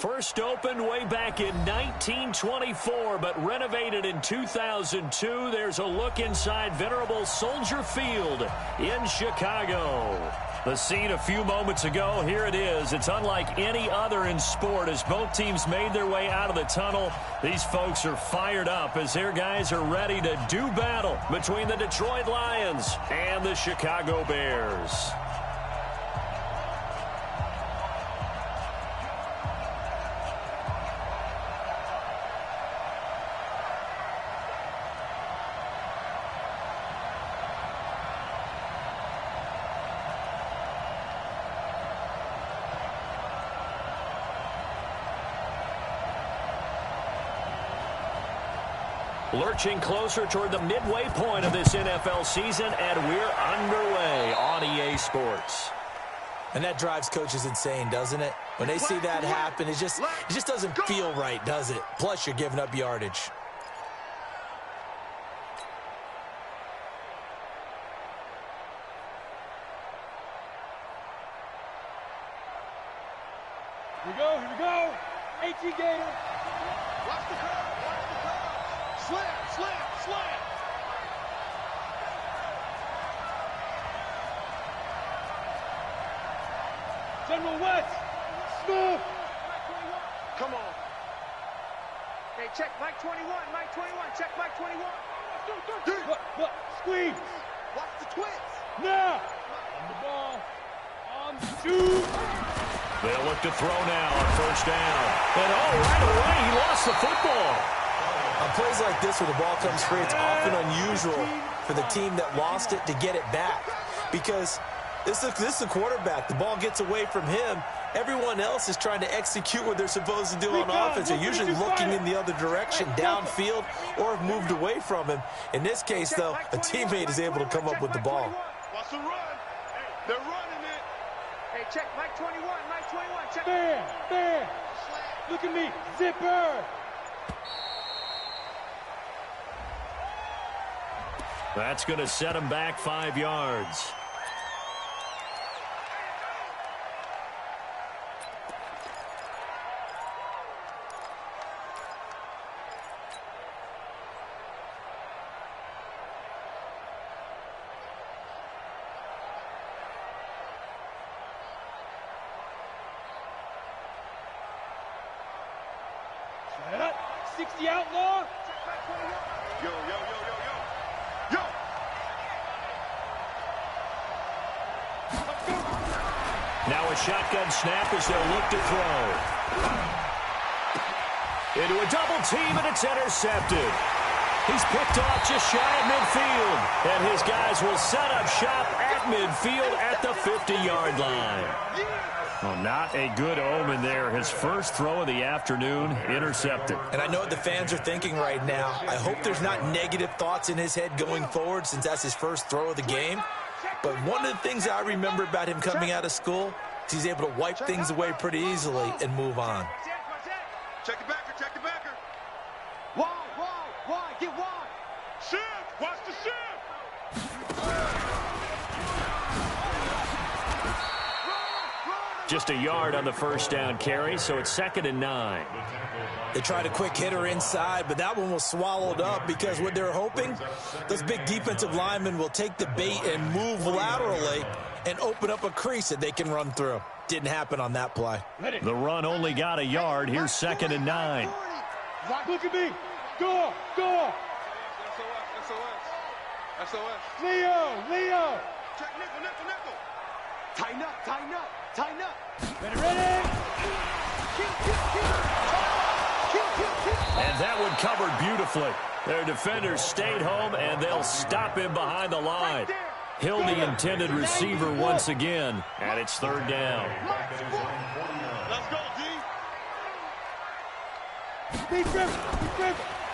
First opened way back in 1924, but renovated in 2002. There's a look inside venerable Soldier Field in Chicago. The scene a few moments ago, here it is. It's unlike any other in sport as both teams made their way out of the tunnel. These folks are fired up as their guys are ready to do battle between the Detroit Lions and the Chicago Bears. Lurching closer toward the midway point of this NFL season, and we're underway on EA Sports. And that drives coaches insane, doesn't it? When they see that happen, it just doesn't feel right, does it? Plus, you're giving up yardage. Here we go. AT Gator. Watch the curve. Slam. General West. Smooth. Come on. Hey, check Mike 21. Check Mike 21. Look. Squeeze. Watch the twist. Now. On the ball. On the shoot. They'll look to throw now on first down. And right away, he lost the football. On plays like this where the ball comes free, it's often unusual for the team that lost it to get it back. Because this is a quarterback. The ball gets away from him. Everyone else is trying to execute what they're supposed to do on offense. They're usually looking in the other direction, downfield, or have moved away from him. In this case, though, a teammate is able to come up with the ball. Watch the run. They're running it. Hey, check Mike 21. Check. There. Look at me. Zipper. That's going to set him back 5 yards. Set up. 60 outlaw. Yo. Now a shotgun snap as they'll look to throw. Into a double team, and it's intercepted. He's picked off just shy of midfield. And his guys will set up shop at midfield at the 50-yard line. Well, not a good omen there. His first throw of the afternoon, intercepted. And I know what the fans are thinking right now. I hope there's not negative thoughts in his head going forward since that's his first throw of the game. But one of the things I remember about him coming out of school is he's able to wipe things away pretty easily and move on. Check the backer. Wide. Get wide. Shift. Watch the shift. Just a yard on the first down carry, so it's 2nd and 9. They tried a quick hitter inside, but that one was swallowed up because what they're hoping, those big defensive linemen will take the bait and move laterally and open up a crease that they can run through. Didn't happen on that play. The run only got a yard. Here's 2nd and 9. Look at me. Go. SOS. Leo. Check nickel. Tighten up. Ready. And that one covered beautifully. Their defenders stayed home, and they'll stop him behind the line. Hill, the intended receiver once again, and it's 3rd down. Let's go, D. Big grip.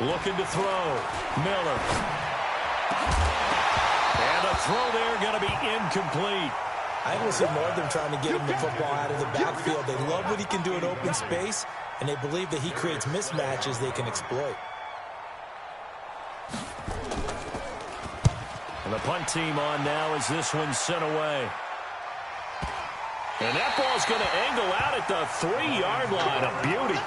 Looking to throw. Miller. And the throw there going to be incomplete. I think we'll see more of them trying to get him the football out of the backfield. They love what he can do in open space, and they believe that he creates mismatches they can exploit. And the punt team on now as this one's sent away. And that ball's going to angle out at the 3-yard line. A beauty.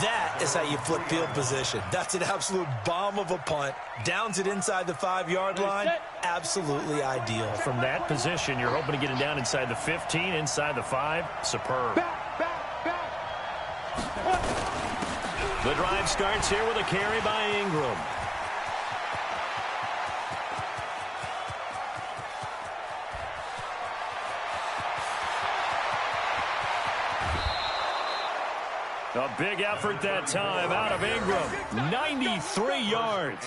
That is how you flip field position. That's an absolute bomb of a punt. Downs it inside the 5-yard line. Absolutely ideal. From that position, you're hoping to get it down inside the 15, inside the 5. Superb. The drive starts here with a carry by Ingram. A big effort that time out of Ingram. 93 yards.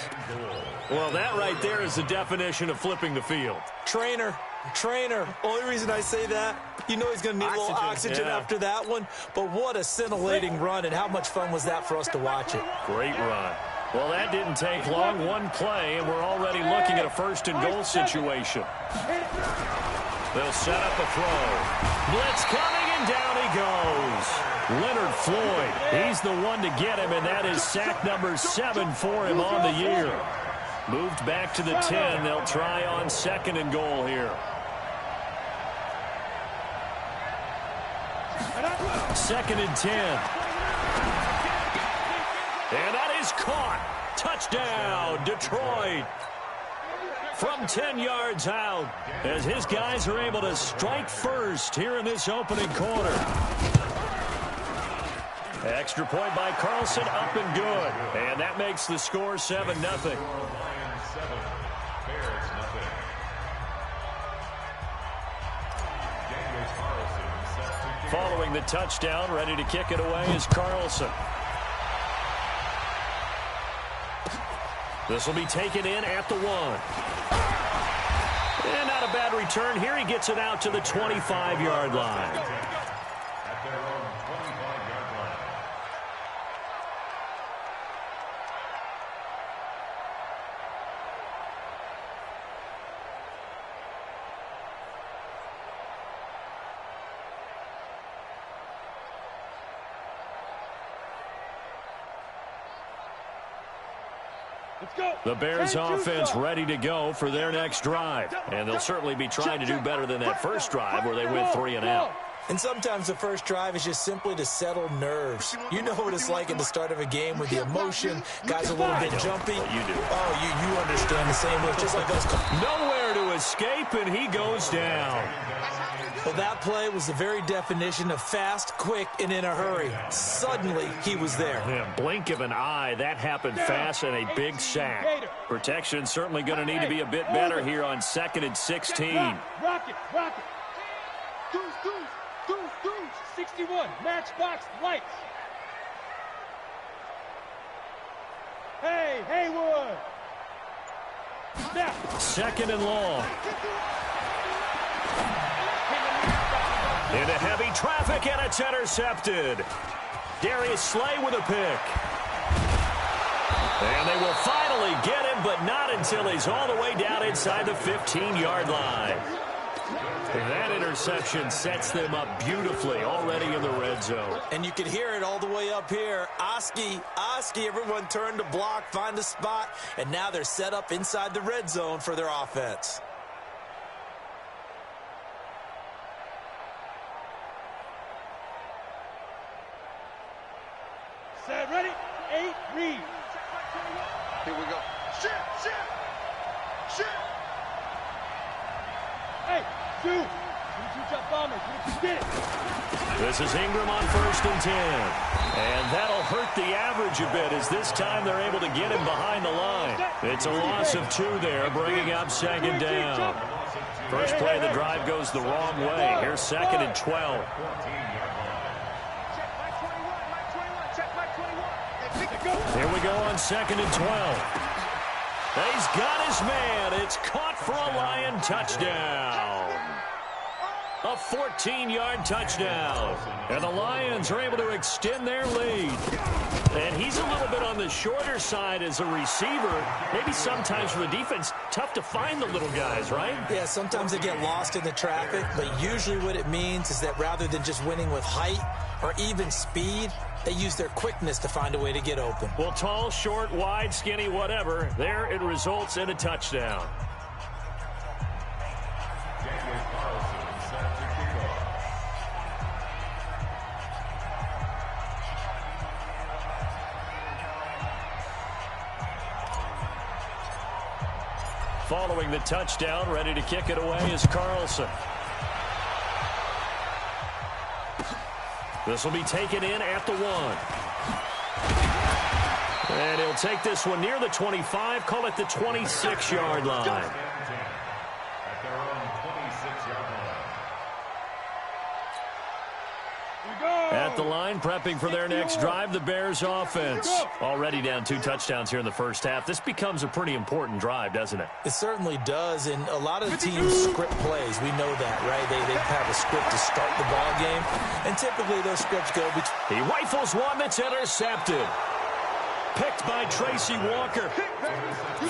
Well, that right there is the definition of flipping the field. Trainer. Only reason I say that, you know he's going to need a little oxygen after that one. But what a scintillating run, and how much fun was that for us to watch it. Great run. Well, that didn't take long. One play, and we're already looking at a 1st-and-goal situation. They'll set up a throw. Blitz coming, and down he goes. Leonard Floyd, he's the one to get him, and that is sack number 7 for him on the year. Moved back to the 10. They'll try on 2nd-and-goal here. 2nd and 10. And that is caught. Touchdown, Detroit. From 10 yards out, as his guys are able to strike first here in this opening quarter. Extra point by Carlson, up and good. And that makes the score 7-0. Following the touchdown, ready to kick it away is Carlson. This will be taken in at the 1. And not a bad return here. He gets it out to the 25-yard line. The Bears offense ready to go for their next drive. And they'll certainly be trying to do better than that first drive where they went 3 and out. And sometimes the first drive is just simply to settle nerves. You know what it's like at the start of a game with the emotion. Guys are a little bit jumpy. You do. Oh, you understand the same way. Just like us. Nowhere to escape, and he goes down. Well, that play was the very definition of fast, quick, and in a hurry. Suddenly, he was there. Yeah, blink of an eye. That happened fast, and a big sack. Protection certainly going to need to be a bit better here on 2nd and 16. Rock it. Deuce. 61. Matchbox lights. Hey, Haywood. Snap. 2nd and long. Into heavy traffic, and it's intercepted. Darius Slay with a pick. And they will finally get him, but not until he's all the way down inside the 15-yard line. That interception sets them up beautifully already in the red zone. And you can hear it all the way up here. Oski, everyone turned to block, find a spot, and now they're set up inside the red zone for their offense. Set, ready, 8, read. Here we go. Shit. Hey, dude. You jump bombers. You did it. This is Ingram on 1st and 10. And that'll hurt the average a bit as this time they're able to get him behind the line. It's a loss of 2 there, bringing up 2nd down. First play of the drive goes the wrong way. Here's 2nd and 12. Here we go on 2nd and 12. He's got his man. It's caught for a Lion touchdown. A 14-yard touchdown. And the Lions are able to extend their lead. And he's a little bit on the shorter side as a receiver. Maybe sometimes for the defense, tough to find the little guys, right? Yeah, sometimes they get lost in the traffic, but usually what it means is that rather than just winning with height or even speed, they use their quickness to find a way to get open. Well, tall, short, wide, skinny, whatever, there it results in a touchdown. Following the touchdown, ready to kick it away is Carlson. This will be taken in at the 1. And he'll take this one near the 25, call it the 26-yard line. At the line, prepping for their next drive, the Bears offense. Already down 2 touchdowns here in the first half. This becomes a pretty important drive, doesn't it? It certainly does, and a lot of teams script plays. We know that, right? They have a script to start the ball game, and typically those scripts go between. He rifles one that's intercepted. Picked by Tracy Walker.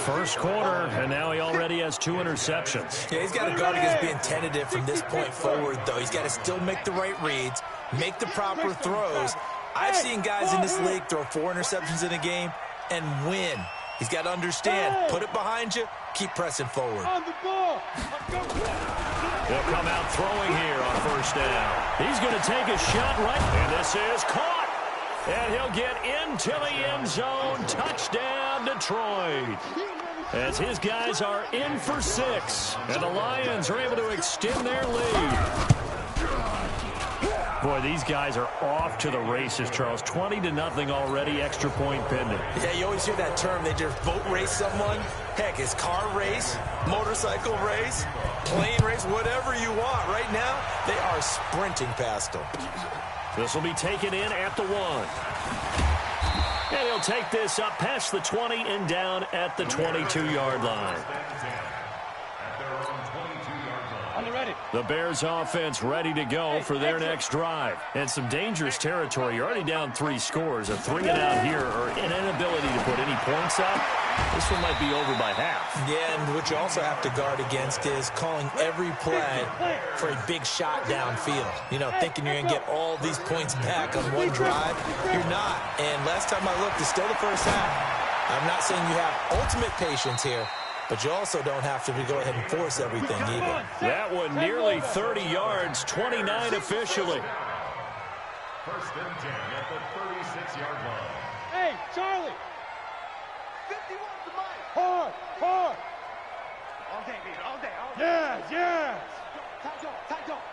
First quarter, and now he already has 2 interceptions. Yeah, he's got to guard against being tentative from this point forward, though. He's got to still make the right reads, make the proper throws. I've seen guys in this league throw 4 interceptions in a game and win. He's got to understand, put it behind you, keep pressing forward. On the ball. He'll come out throwing here on first down. He's going to take a shot right, and this is caught. And he'll get into the end zone. Touchdown, Detroit. As his guys are in for 6. And the Lions are able to extend their lead. Boy, these guys are off to the races, Charles. 20-0 already, extra point pending. Yeah, you always hear that term. They just boat race someone. Heck, it's car race, motorcycle race, plane race, whatever you want. Right now, they are sprinting past them. This will be taken in at the 1. And he'll take this up past the 20 and down at the 22-yard line. The Bears offense ready to go for their next drive. And some dangerous territory. You're already down 3 scores. A 3 and out here, or an inability to put any points up. This one might be over by half. Yeah, and what you also have to guard against is calling every play for a big shot downfield. You know, thinking you're going to get all these points back on one drive. You're not. And last time I looked, it's still the first half. I'm not saying you have ultimate patience here, but you also don't have to go ahead and force everything either. That one nearly 30 yards, 29 officially. First and 10 at the 36-yard line. Hey, Charlie. 51 to Mike. Hard, hard. All day, baby, all day, all day. Yes, yes. Tight on, tight on.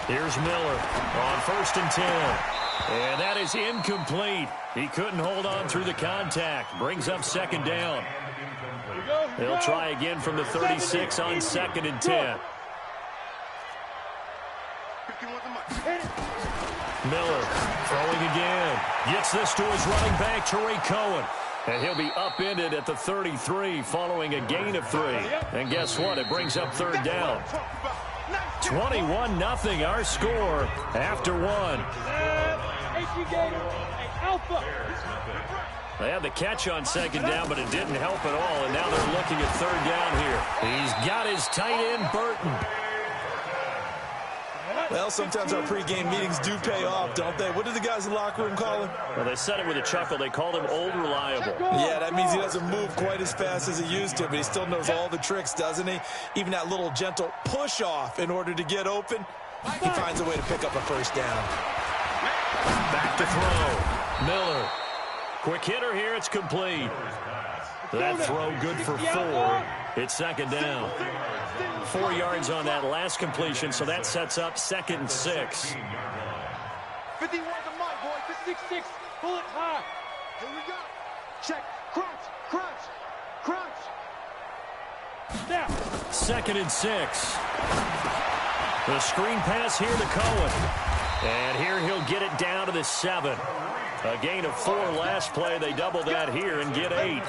Here's Miller on first and 10. And that is incomplete. He couldn't hold on through the contact. Brings up second down. They'll try again from the 36 on second and 10. Miller throwing again. Gets this to his running back, Tariq Cohen. And he'll be upended at the 33 following a gain of 3. And guess what? It brings up third down. 21-0 our score after 1. They had the catch on second down, but it didn't help at all. And now they're looking at third down here. He's got his tight end, Burton. Well, sometimes our pregame meetings do pay off, don't they? What do the guys in the locker room call him? Well, they said it with a chuckle. They called him Old Reliable. Yeah, that means he doesn't move quite as fast as he used to, but he still knows all the tricks, doesn't he? Even that little gentle push-off in order to get open, he finds a way to pick up a first down. Back to throw. Miller. Quick hitter here. It's complete. That throw good for 4. It's second down. 4 yards on that last completion, so that sets up second and 6. 51 to Mike, boy. 6-6. Pull it high. Here we go. Check. Crunch, crunch, crunch. Now. Second and 6. The screen pass here to Cohen. And here he'll get it down to the 7. A gain of 4 last play. They double that here and get 8.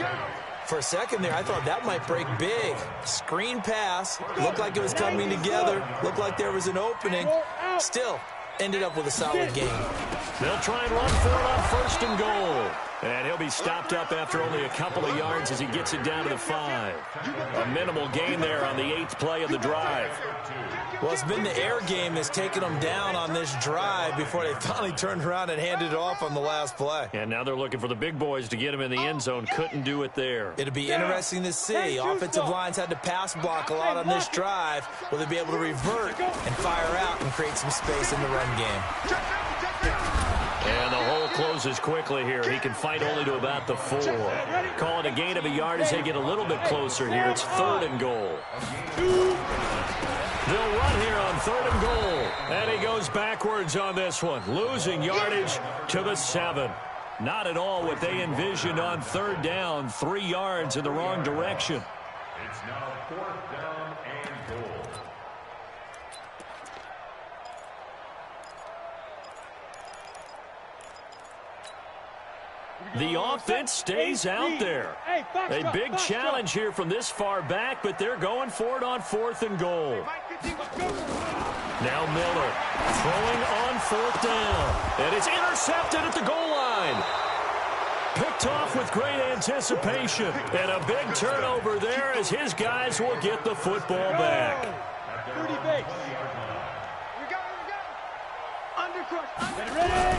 For a second there, I thought that might break big. Screen pass. Looked like it was coming together. Looked like there was an opening. Still, ended up with a solid game. They'll try and run for it on first and goal. And he'll be stopped up after only a couple of yards as he gets it down to the 5. A minimal gain there on the 8th play of the drive. Well, it's been the air game that's taken them down on this drive before they finally turned around and handed it off on the last play. And now they're looking for the big boys to get him in the end zone. Couldn't do it there. It'll be interesting to see. Offensive lines had to pass block a lot on this drive. Will they be able to revert and fire out and create some space in the run game? And the whole closes quickly here. He can fight only to about the 4. Call it a gain of a yard as they get a little bit closer here. It's 3rd and goal. They'll run here on 3rd and goal. And he goes backwards on this one, losing yardage to the 7. Not at all what they envisioned on 3rd down. 3 yards in the wrong direction. It's now 4th down and goal. The offense stays out there. A big challenge here from this far back, but they're going for it on 4th and goal. Now Miller throwing on 4th down. And it's intercepted at the goal line. Picked off with great anticipation. And a big turnover there as his guys will get the football back. 30 base. We go. Undercrush. Ready?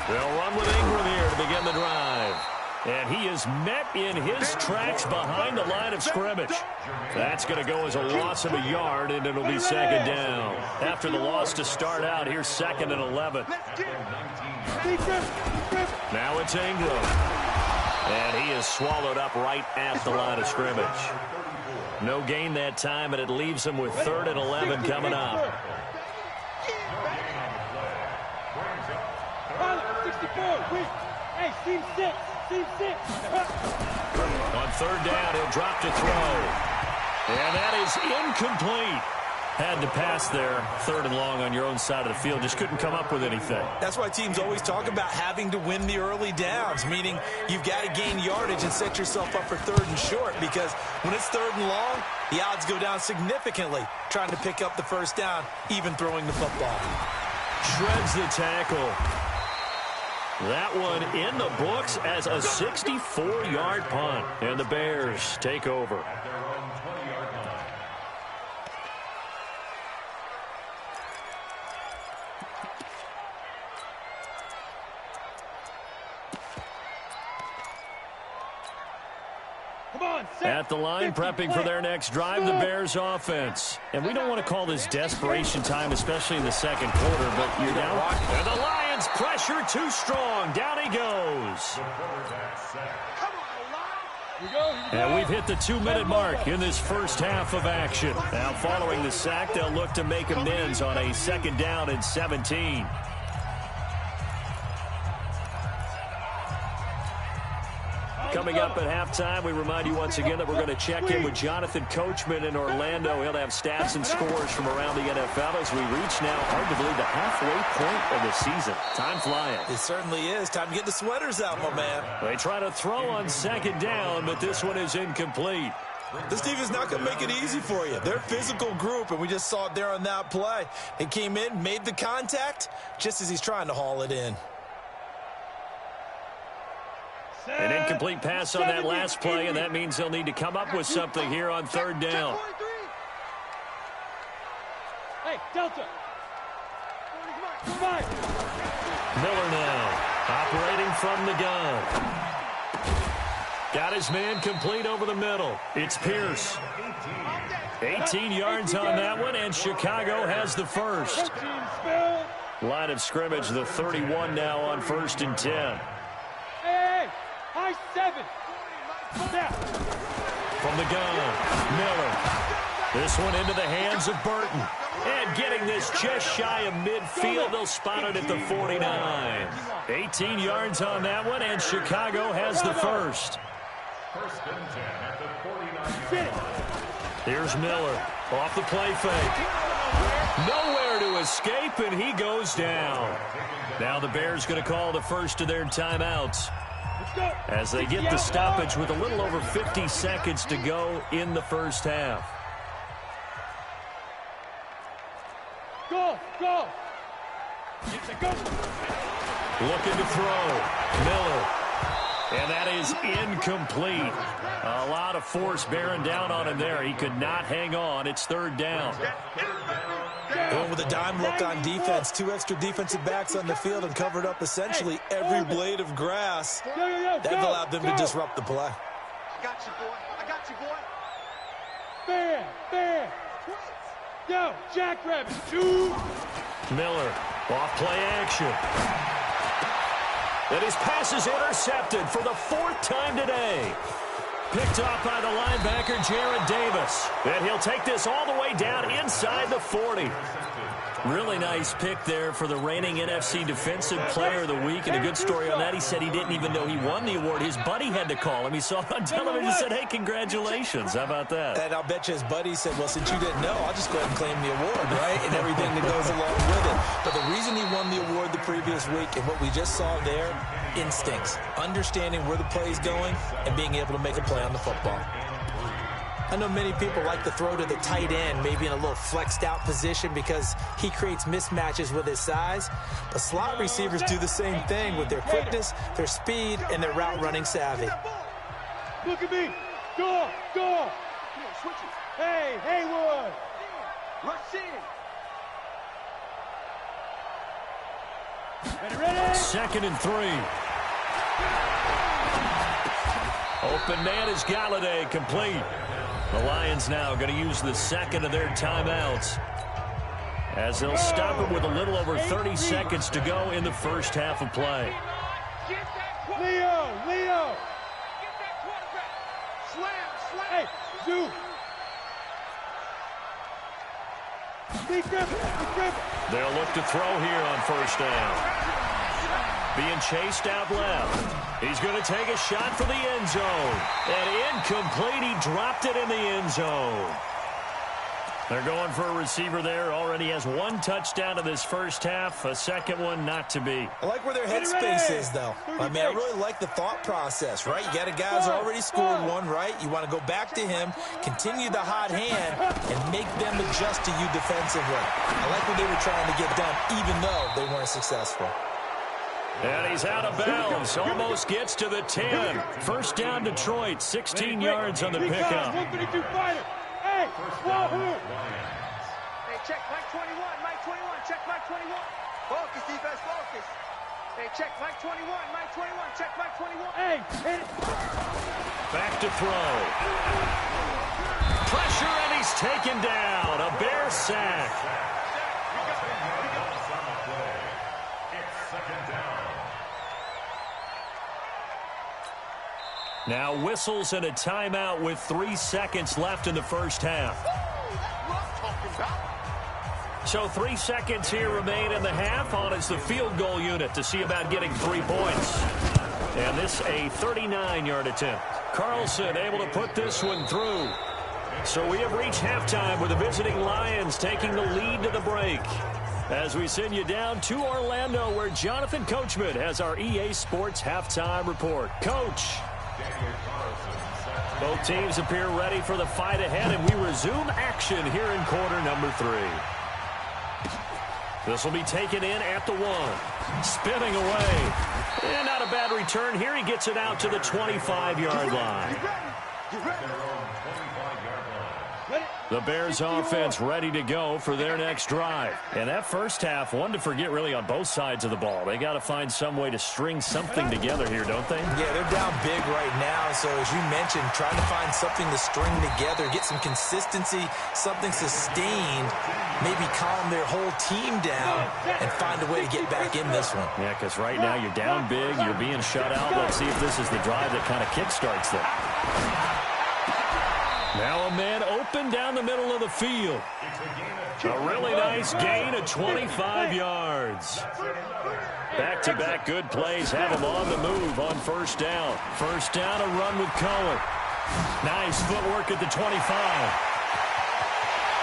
They'll run with Ingram here to begin the drive. And he is met in his tracks behind the line of scrimmage. That's going to go as a loss of a yard, and it'll be 2nd down. After the loss to start out, here's 2nd and 11. Now it's Ingram. And he is swallowed up right at the line of scrimmage. No gain that time, and it leaves him with 3rd and 11 coming up. 64, weak. Hey, seam 6. On 3rd down, he'll drop to throw. And that is incomplete. Had to pass there. 3rd and long on your own side of the field. Just couldn't come up with anything. That's why teams always talk about having to win the early downs, meaning you've got to gain yardage and set yourself up for 3rd and short, because when it's 3rd and long, the odds go down significantly trying to pick up the 1st down, even throwing the football. Shreds the tackle. That one in the books as a 64-yard punt. And the Bears take over. At their own 20-yard line. Come on, set. At the line, prepping for their next drive, the Bears offense. And we don't want to call this desperation time, especially in the 2nd quarter, but you're down. And the Lions pressure too strong. Down he goes. And we've hit the 2-minute mark in this first half of action. Now following the sack, they'll look to make amends on a 2nd down and 17. Coming up at halftime, we remind you once again that we're going to check in with Jonathan Coachman in Orlando. He'll have stats and scores from around the NFL as we reach now, hard to believe, the halfway point of the season. Time flying. It certainly is. Time to get the sweaters out, my man. They try to throw on 2nd down, but this one is incomplete. This team is not going to make it easy for you. They're a physical group, and we just saw it there on that play. They came in, made the contact, just as he's trying to haul it in. An incomplete pass on that last play, and that means they'll need to come up with something here on 3rd down. Hey, Delta. Miller now, operating from the gun. Got his man complete over the middle. It's Pierce. 18 yards on that one, and Chicago has the first. Line of scrimmage, the 31 now on 1st and 10. Hey, high 7. Snap. From the gun, Miller. This one into the hands of Burton. And getting this just shy of midfield, they'll spot it at the 49. 18 yards on that one, and Chicago has the first. 1st and 10 at the 49-yard line. Here's Miller off the play fake. Nowhere to escape, and he goes down. Now the Bears going to call the first of their timeouts as they get the stoppage with a little over 50 seconds to go in the first half. Go. Looking to throw. Miller. And that is incomplete. A lot of force bearing down on him there. He could not hang on. It's 3rd down. Going with a dime look on defense. 2 extra defensive backs on the field and covered up essentially every blade of grass. That allowed them to disrupt the play. I got you, boy. Fair. Yo, Jackrabbit. 2. Miller off play action. And his pass is intercepted for the 4th time today. Picked off by the linebacker, Jarrad Davis. And he'll take this all the way down inside the 40. Really nice pick there for the reigning NFC Defensive Player of the Week. And a good story on that, he said he didn't even know he won the award. His buddy had to call him. He saw it on television and said, hey, congratulations. How about that? And I'll bet you his buddy said, well, since you didn't know, I'll just go ahead and claim the award, right? And everything that goes along with it. But the reason he won the award the previous week and what we just saw there, instincts, understanding where the play is going and being able to make a play on the football. I know many people like to throw to the tight end, maybe in a little flexed out position because he creates mismatches with his size. But slot receivers do the same thing with their quickness, their speed, and their route running savvy. Look at me. Go. Switch it. Hey, Haywood. Rush in. Ready? 2nd and 3. Open man is Galladay, complete. The Lions now going to use the 2nd of their timeouts as they'll stop it with a little over 30 seconds to go in the first half of play. Get that quarterback. Leo. Get that quarterback. Slam. Hey, Zoo. Be Griffin. They'll look to throw here on 1st down. Being chased out left. He's going to take a shot for the end zone. And incomplete. He dropped it in the end zone. They're going for a receiver there. Already has 1 touchdown in this first half. A second one not to be. I like where their headspace is, though. I mean, I really like the thought process, right? You got a guy who's already scored one, right? You want to go back to him, continue the hot hand, and make them adjust to you defensively. I like what they were trying to get done, even though they weren't successful. And he's out of bounds. Almost gets to the 10. 1st down, Detroit. 16 yards on the pickup. 152 fighter. Hey, Wahoo. Hey, check Mike 21. Mike 21. Check Mike 21. Focus, defense, focus. Hey, check Mike 21. Mike 21. Check Mike 21. Hey, hit it. Back to throw. Pressure, and he's taken down. A Bear sack. Now whistles and a timeout with 3 seconds left in the first half. So 3 seconds here remain in the half. On is the field goal unit to see about getting 3 points. And this a 39-yard attempt. Carlson able to put this one through. So we have reached halftime with the visiting Lions taking the lead to the break. As we send you down to Orlando, where Jonathan Coachman has our EA Sports halftime report. Coach. Both teams appear ready for the fight ahead, and we resume action here in quarter number 3. This will be taken in at the 1. Spinning away. And not a bad return here. He gets it out to the 25-yard line. The Bears offense ready to go for their next drive. And that first half, one to forget really on both sides of the ball. They got to find some way to string something together here, don't they? Yeah, they're down big right now. So as you mentioned, trying to find something to string together, get some consistency, something sustained, maybe calm their whole team down and find a way to get back in this one. Yeah, because right now you're down big, you're being shut out. Let's see if this is the drive that kind of kickstarts them. Now a man open down the middle of the field. A really nice gain of 25 yards. Back-to-back good plays have him on the move on 1st down. 1st down, a run with Cohen. Nice footwork at the 25.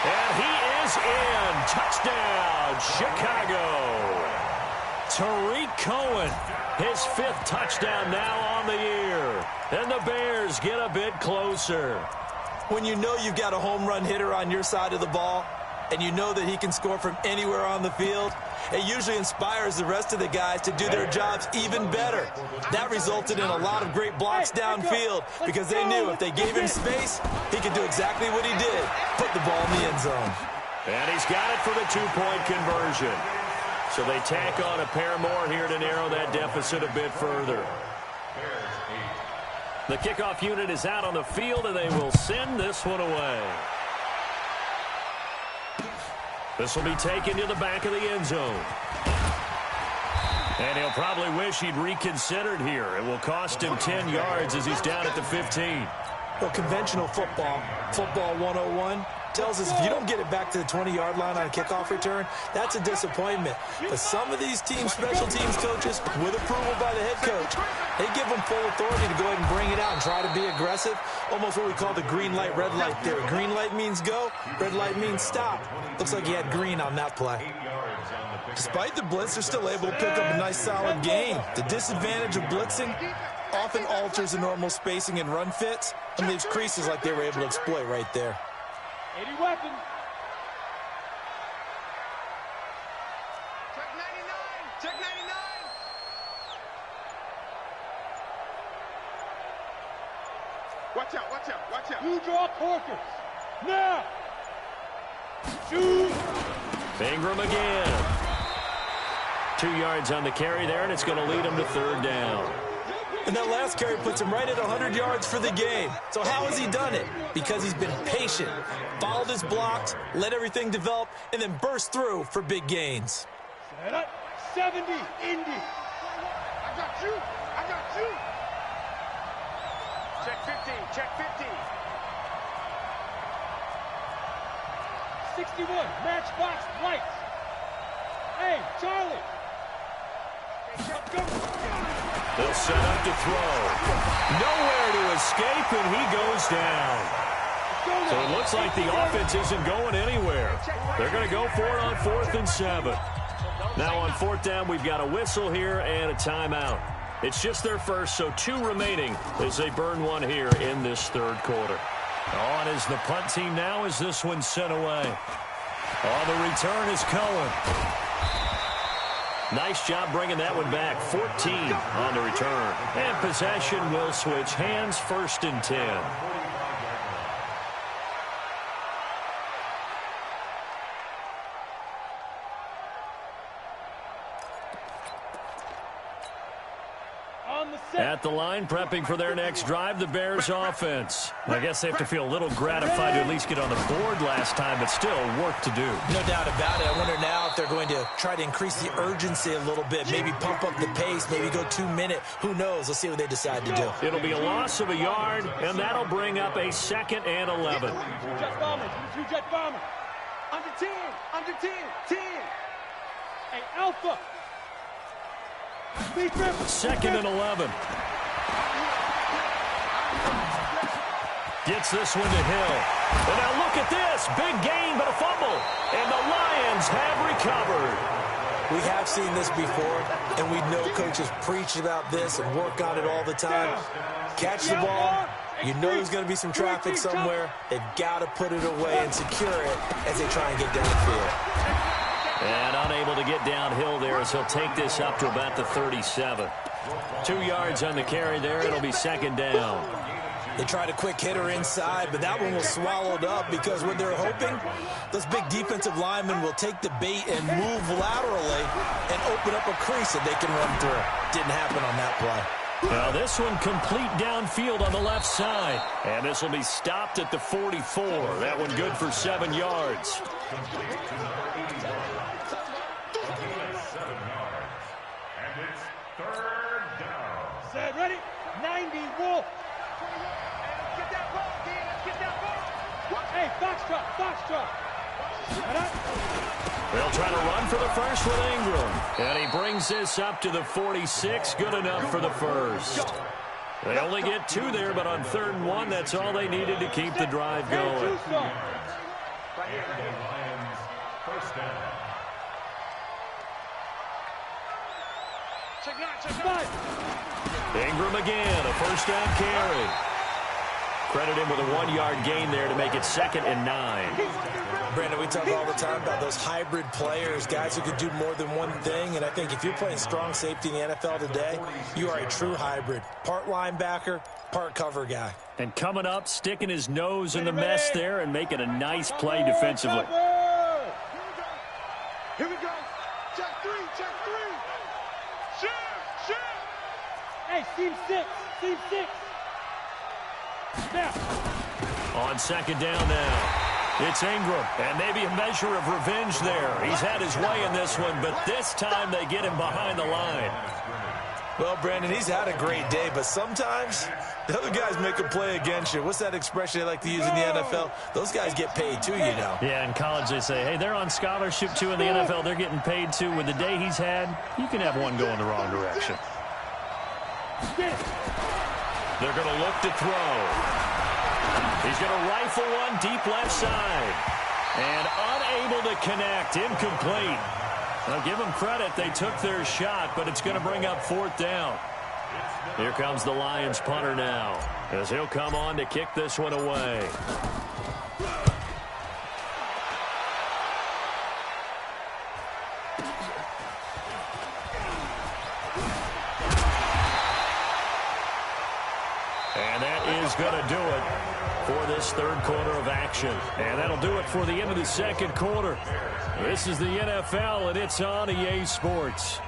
And he is in. Touchdown, Chicago. Tariq Cohen, his 5th touchdown now on the year. And the Bears get a bit closer. When you know you've got a home run hitter on your side of the ball and you know that he can score from anywhere on the field, it usually inspires the rest of the guys to do their jobs even better. That resulted in a lot of great blocks downfield because they knew if they gave him space, he could do exactly what he did, put the ball in the end zone. And he's got it for the 2-point conversion. So they tack on a pair more here to narrow that deficit a bit further. The kickoff unit is out on the field, and they will send this one away. This will be taken to the back of the end zone. And he'll probably wish he'd reconsidered here. It will cost him 10 yards as he's down at the 15. Well, conventional football 101, tells us if you don't get it back to the 20-yard line on a kickoff return, that's a disappointment. But some of these teams, special teams coaches, with approval by the head coach, they give them full authority to go ahead and bring it out and try to be aggressive. Almost what we call the green light, red light theory. Green light means go, red light means stop. Looks like he had green on that play. Despite the blitz, they're still able to pick up a nice solid gain. The disadvantage of blitzing often alters the normal spacing and run fits and leaves creases like they were able to exploit right there. 80 weapons. Check 99. Check 99. Watch out, watch out, watch out. You draw Corkers. Now. Shoot. Ingram again. 2 yards on the carry there, and it's going to lead him to third down. And that last carry puts him right at 100 yards for the game. So how has he done it? Because he's been patient, followed his blocks, let everything develop, and then burst through for big gains. Set up. 70. Indy. I got you. I got you. Check 15. Check 15. 61. Matchbox lights. Hey, Charlie. They'll set up to throw. Nowhere to escape, and he goes down. So it looks like the offense isn't going anywhere. They're going to go for it on 4th and 7. Now on 4th down, we've got a whistle here and a timeout. It's just their first, so 2 remaining as they burn one here in this third quarter. On is the punt team now as this one's sent away. On the return is Cohen. Nice job bringing that one back. 14 on the return. And possession will switch hands, 1st and 10. At the line, prepping for their next drive, the Bears offense. I guess they have to feel a little gratified to at least get on the board last time, but still work to do. No doubt about it. I wonder now if they're going to try to increase the urgency a little bit, maybe pump up the pace, maybe go 2 minute. Who knows? Let's see what they decide to do. It'll be a loss of a yard, and that'll bring up a 2nd and 11. Jet bombers. 2 jet bombers. Under 10. Under 10. 10. Hey, Alpha. 2nd and 11. Gets this one to Hill. And now look at this. Big gain, but a fumble. And the Lions have recovered. We have seen this before, and we know coaches preach about this and work on it all the time. Catch the ball. You know there's going to be some traffic somewhere. They've got to put it away and secure it as they try and get downfield. And unable to get downhill there as he'll take this up to about the 37. 2 yards on the carry there. It'll be 2nd down. They tried a quick hitter inside, but that one was swallowed up because what they're hoping, those big defensive linemen will take the bait and move laterally and open up a crease that they can run through. Didn't happen on that play. Now this one complete downfield on the left side. And this will be stopped at the 44. That one good for 7 yards. Set, ready? 90, Wolf. Let's get that ball, D. Let's get that ball. Hey, Foxtrot, Foxtrot. They'll try to run for the first with Ingram. And he brings this up to the 46. Good enough for the first. They only get 2 there, but on 3rd and 1, that's all they needed to keep the drive going. First down. Check 9, check 9. Ingram again, a 1st down carry. Credit him with a 1-yard gain there to make it 2nd and 9. Brandon, we talk all the time about those hybrid players, guys who could do more than one thing, and I think if you're playing strong safety in the NFL today, you are a true hybrid. Part linebacker, part cover guy. And coming up, sticking his nose in the mess there and making a nice play defensively. Here we go. Check 3, check 3. Shift, shift. Hey, seam 6, seam 6. Now. On 2nd down now. It's Ingram, and maybe a measure of revenge there. He's had his way in this one, but this time they get him behind the line. Well, Brandon, he's had a great day, but sometimes the other guys make a play against you. What's that expression they like to use in the NFL? Those guys get paid too, you know. Yeah, in college they say, hey, they're on scholarship too. In the NFL, they're getting paid too. With the day he's had, you can have one go in the wrong direction. They're going to look to throw. He's going to rifle one deep left side. And unable to connect. Incomplete. Now, give them credit. They took their shot, but it's going to bring up 4th down. Here comes the Lions punter now, as he'll come on to kick this one away. And that is going to do it for this 3rd quarter of action. And that'll do it for the end of the 2nd quarter. This is the NFL, and it's on EA Sports.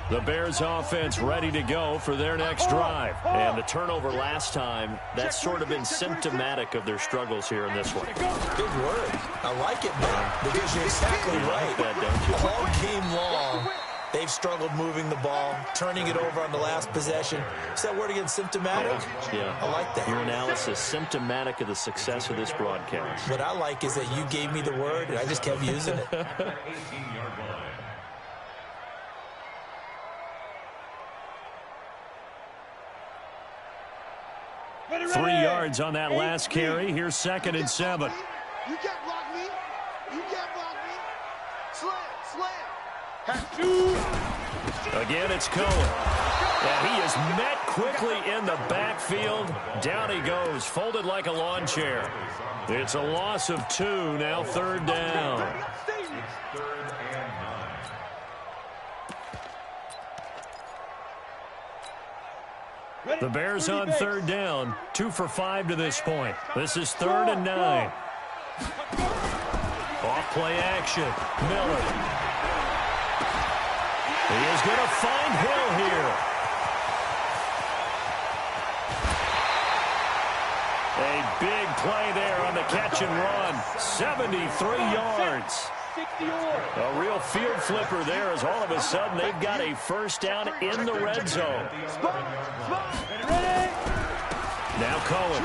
The Bears offense ready to go for their next drive. And the turnover last time, that's sort of been symptomatic of their struggles here in this one. Good word. I like it, man, because you're exactly right. Like that, don't you? All game long, they've struggled moving the ball, turning it over on the last possession. Is that word again, symptomatic? Yeah. I like that. Your analysis, symptomatic of the success of this broadcast. What I like is that you gave me the word, and I just kept using it. 18-yard line. Three yards on that last carry. Here's 2nd and 7. You can't block me. You can't block me. Slam. Again, it's Cohen. And he is met quickly in the backfield. Down he goes, folded like a lawn chair. It's a loss of 2, now 3rd down. It's 3rd and 9. The Bears on 3rd down, 2 for 5 to this point. This is 3rd and 9. Off play action, Miller. He is going to find Hill here. A big play there on the catch and run. 73 yards. A real field flipper there as all of a sudden they've got a 1st down in the red zone. Now Cohen.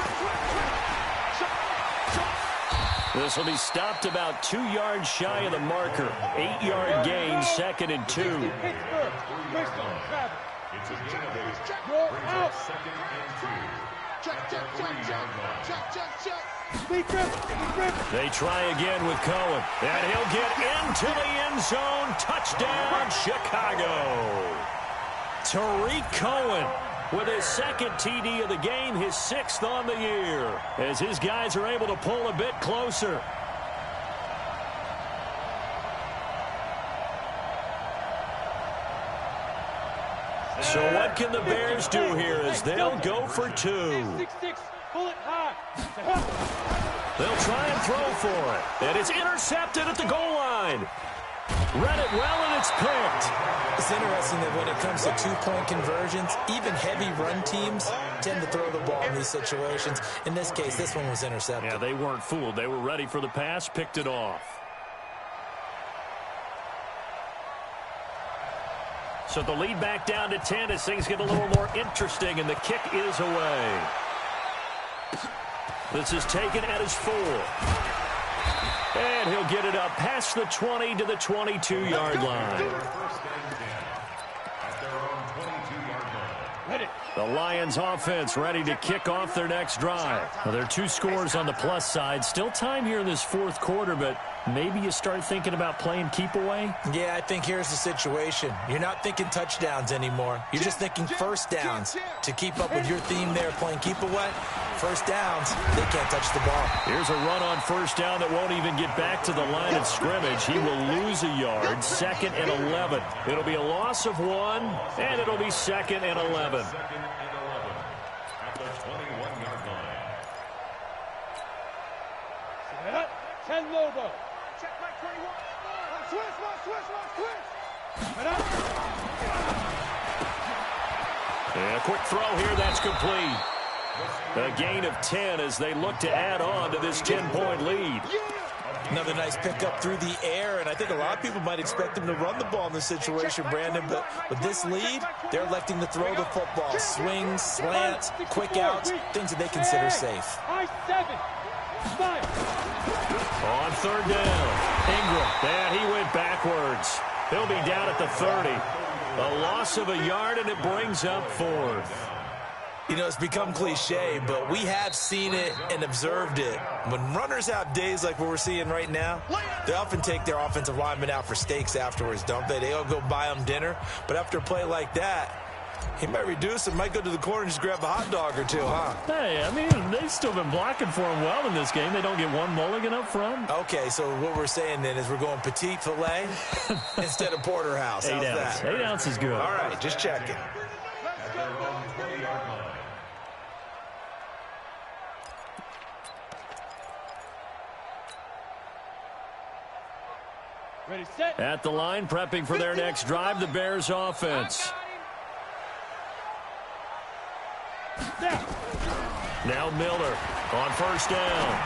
This will be stopped about 2 yards shy of the marker. 8-yard gain, 2nd and 2. It's a Genovese. Brings up 2nd and 2. At the 3-yard line. They try again with Cohen. And he'll get into the end zone. Touchdown, Chicago. Tariq Cohen with his 2nd TD of the game, his 6th on the year, as his guys are able to pull a bit closer. So what can the Bears do here as they'll go for 2? They'll try and throw for it. And it's intercepted at the goal line. Read it well, and it's picked. It's interesting that when it comes to 2-point conversions, even heavy run teams tend to throw the ball in these situations. In this case, this one was intercepted. Yeah, they weren't fooled. They were ready for the pass, picked it off. So the lead back down to 10 as things get a little more interesting, and the kick is away. This is taken at his 4. And he'll get it up past the 20 to the 22-yard line. The Lions offense ready to kick off their next drive. Well, there are 2 scores on the plus side. Still time here in this 4th quarter, but maybe you start thinking about playing keep away? Yeah, I think here's the situation. You're not thinking touchdowns anymore. You're just thinking 1st downs. To keep up with your theme there, playing keep away, 1st downs, they can't touch the ball. Here's a run on 1st down that won't even get back to the line of scrimmage. He will lose a yard, 2nd and 11. It'll be a loss of 1, and it'll be 2nd and 11. At the 21-yard line. 10 Lobo. Check Mike 21. Switch. And a quick throw here, that's complete. A gain of 10 as they look to add on to this 10-point lead. Another nice pickup through the air, and I think a lot of people might expect them to run the ball in this situation, Brandon, but with this lead, they're electing to throw the football. Swings, slants, quick outs, things that they consider safe. On third down, Ingram, and he went backwards. He'll be down at the 30. A loss of a yard, and it brings up fourth. You know, it's become cliche, but we have seen it and observed it. When runners have days like what we're seeing right now, they often take their offensive linemen out for steaks afterwards, don't they? They all go buy them dinner. But after a play like that, he might reduce it, might go to the corner and just grab a hot dog or two, huh? Hey, I mean, they've still been blocking for him well in this game. They don't get one mulligan up front. Okay, so what we're saying then is we're going petite filet instead of porterhouse. How's 8 ounce. that? 8 ounce is good. All right, just checking. Ready, set. At the line, prepping for their next drive, the Bears offense. Now Miller on first down.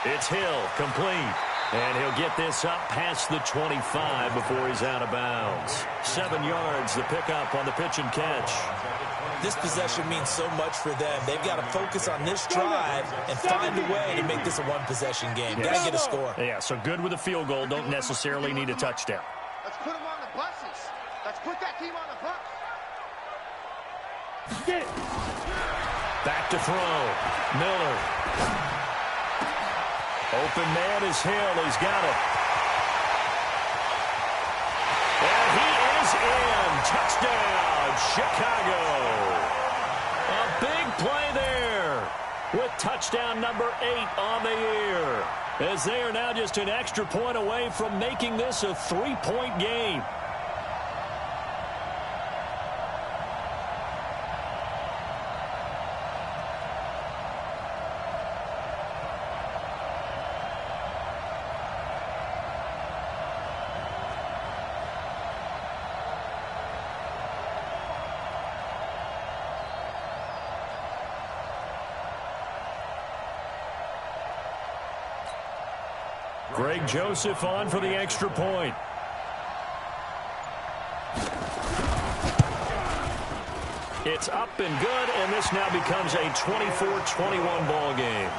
It's Hill, complete. And he'll get this up past the 25 before he's out of bounds. 7 yards, the pickup on the pitch and catch. This possession means so much for them. They've got to focus on this drive and find a way to make this a one-possession game. Yes. Got to get a score. Yeah, so good with a field goal. Don't necessarily need a touchdown. Let's put them on the buses. Let's put that team on the bus. Get it. Back to throw. Miller. Open man is Hill. He's got it. And he is in. Touchdown, Chicago. A big play there with touchdown number 8 on the year, as they are now just an extra point away from making this a 3-point game. Greg Joseph on for the extra point. It's up and good, and this now becomes a 24-21 ball game.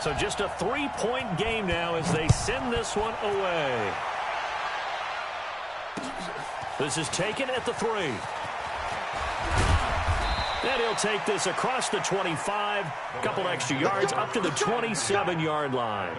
So just a 3-point game now as they send this one away. This is taken at the 3. And he'll take this across the 25. A couple extra yards up to the 27-yard line.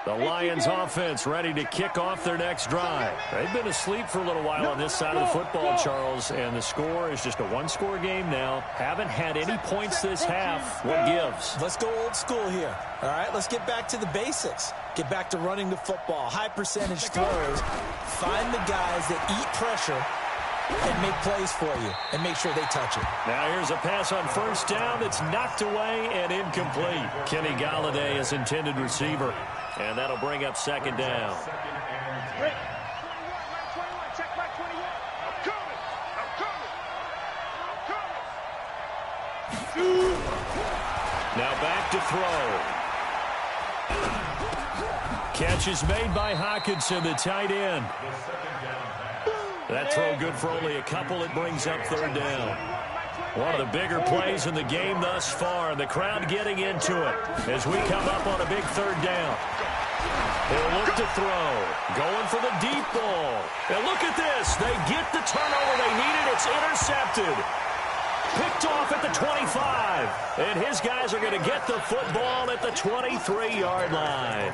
The Lions offense ready to kick off their next drive. They've been asleep for a little while on this side of the football, Charles, and the score is just a one-score game now. Haven't had any points this half. What gives? Let's go old school here. All right, let's get back to the basics. Get back to running the football, high percentage throws. Find the guys that eat pressure and make plays for you and make sure they touch it. Now here's a pass on first down that's knocked away and incomplete. Kenny Golladay is intended receiver, and that'll bring up second down. Check back 21. I'm coming. Now back to throw. Catch is made by Hockenson, the tight end. That throw good for only a couple. It brings up third down. One of the bigger plays in the game thus far. And the crowd getting into it as we come up on a big third down. They'll look to throw. Going for the deep ball. And look at this. They get the turnover they needed. It's intercepted. Picked off at the 25. And his guys are going to get the football at the 23-yard line.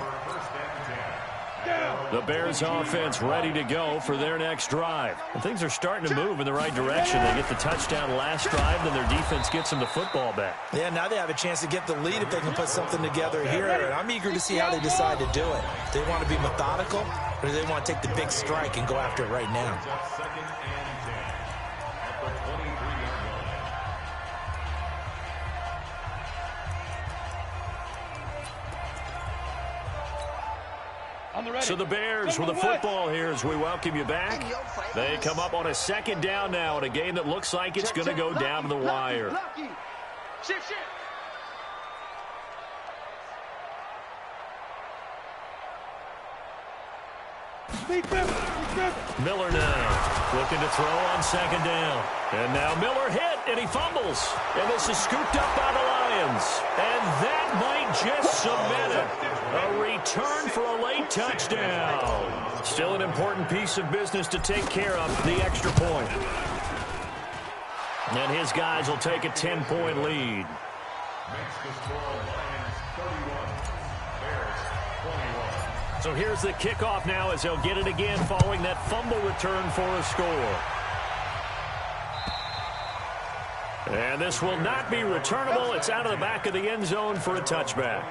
Down. The Bears offense ready to go for their next drive. And things are starting to move in the right direction. They get the touchdown last drive, then their defense gets them the football back. Yeah, now they have a chance to get the lead if they can put something together here. And I'm eager to see how they decide to do it. Do they want to be methodical, or do they want to take the big strike and go after it right now? So the Bears with the football here as we welcome you back. They come up on a second down now in a game that looks like it's going to go down to the wire. Miller now looking to throw on second down. And now Miller hit, and he fumbles. And this is scooped up by the Lions. And that might just cement it. A return for a late touchdown. Still an important piece of business to take care of, the extra point. And his guys will take a 10-point lead. So here's the kickoff now as they'll get it again following that fumble return for a score. And this will not be returnable. It's out of the back of the end zone for a touchback.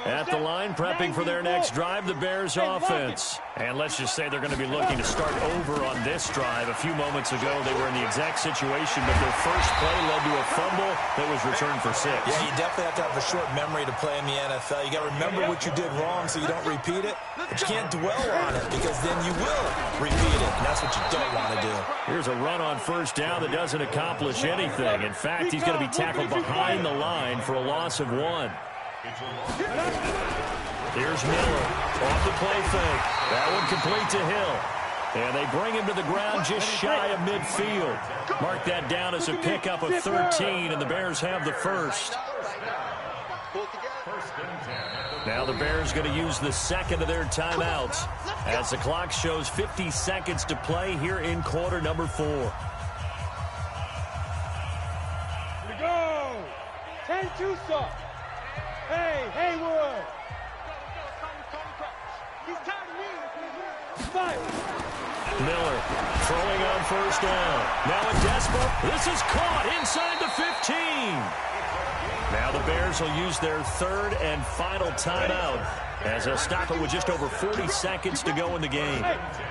At the line, prepping for their next drive, the Bears offense. And let's just say they're going to be looking to start over on this drive. A few moments ago, they were in the exact situation, but their first play led to a fumble that was returned for 6. Yeah, you definitely have to have a short memory to play in the NFL. You got to remember what you did wrong so you don't repeat it. But you can't dwell on it because then you will repeat it, and that's what you don't want to do. Here's a run on first down that doesn't accomplish anything. In fact, he's going to be tackled behind the line for a loss of 1. Here's Miller off the play fake. That one complete to Hill. And they bring him to the ground just shy of midfield. Mark that down as a pickup of 13, and the Bears have the first. Now the Bears going to use the second of their timeouts as the clock shows 50 seconds to play here in quarter number 4. Here we go. 10-2 stop. Hey, Haywood! He's tired of me. Fight! Miller throwing on first down. Now a Despo. This is caught inside the 15. Now the Bears will use their third and final timeout as they'll stop it with just over 40 seconds to go in the game.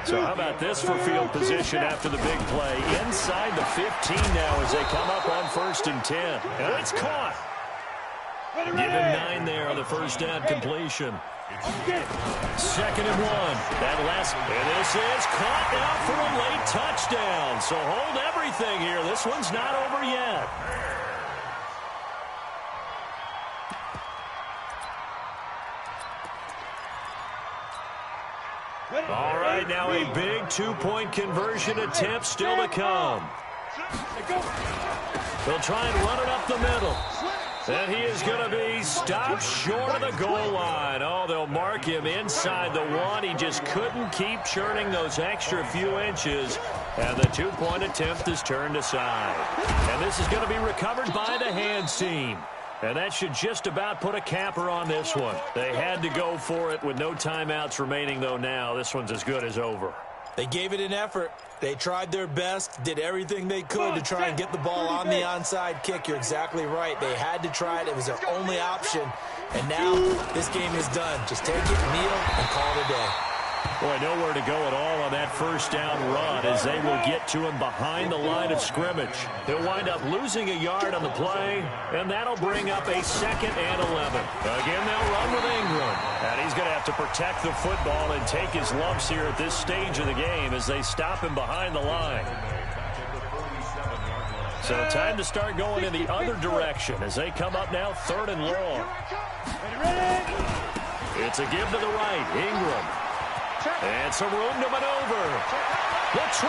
So how about this for field position after the big play? Inside the 15 now as they come up on first and 10. And it's caught. Give him 9 there on the first down completion. Second and 1. That last, and this is caught now for a late touchdown. So hold everything here. This one's not over yet. All right, now a big two-point conversion attempt still to come. They'll try and run it up the middle. And he is going to be stopped short of the goal line. Oh, they'll mark him inside the 1. He just couldn't keep churning those extra few inches. And the two-point attempt is turned aside. And this is going to be recovered by the hands team. And that should just about put a capper on this one. They had to go for it with no timeouts remaining, though, now. This one's as good as over. They gave it an effort. They tried their best, did everything they could to try and get the ball on the onside kick. You're exactly right. They had to try it. It was their only option. And now this game is done. Just take it, kneel, and call it a day. Boy, nowhere to go at all on that first down run as they will get to him behind the line of scrimmage. He'll wind up losing a yard on the play, and that'll bring up a second and 11. Again, they'll run with Ingram. And he's going to have to protect the football and take his lumps here at this stage of the game as they stop him behind the line. So time to start going in the other direction as they come up now third and long. It's a give to the right. Ingram. And some room to maneuver. The 20.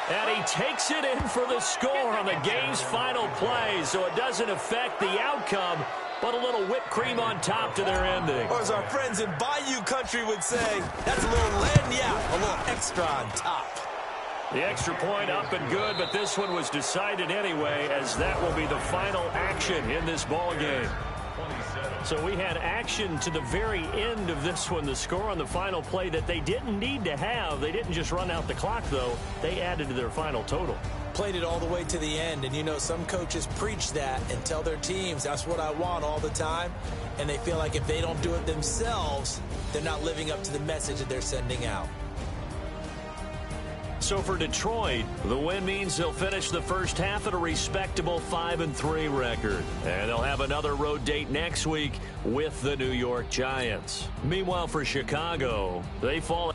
And he takes it in for the score on the game's final play, so it doesn't affect the outcome, but a little whipped cream on top to their ending. Or as our friends in Bayou Country would say, that's a little lagniappe, a little extra on top. The extra point up and good, but this one was decided anyway, as that will be the final action in this ball game. 27. So we had action to the very end of this one. The score on the final play that they didn't need to have. They didn't just run out the clock, though. They added to their final total. Played it all the way to the end, and you know some coaches preach that and tell their teams that's what I want all the time, and they feel like if they don't do it themselves, they're not living up to the message that they're sending out. So for Detroit, the win means they'll finish the first half at a respectable 5-3 record. And they'll have another road date next week with the New York Giants. Meanwhile, for Chicago, they fall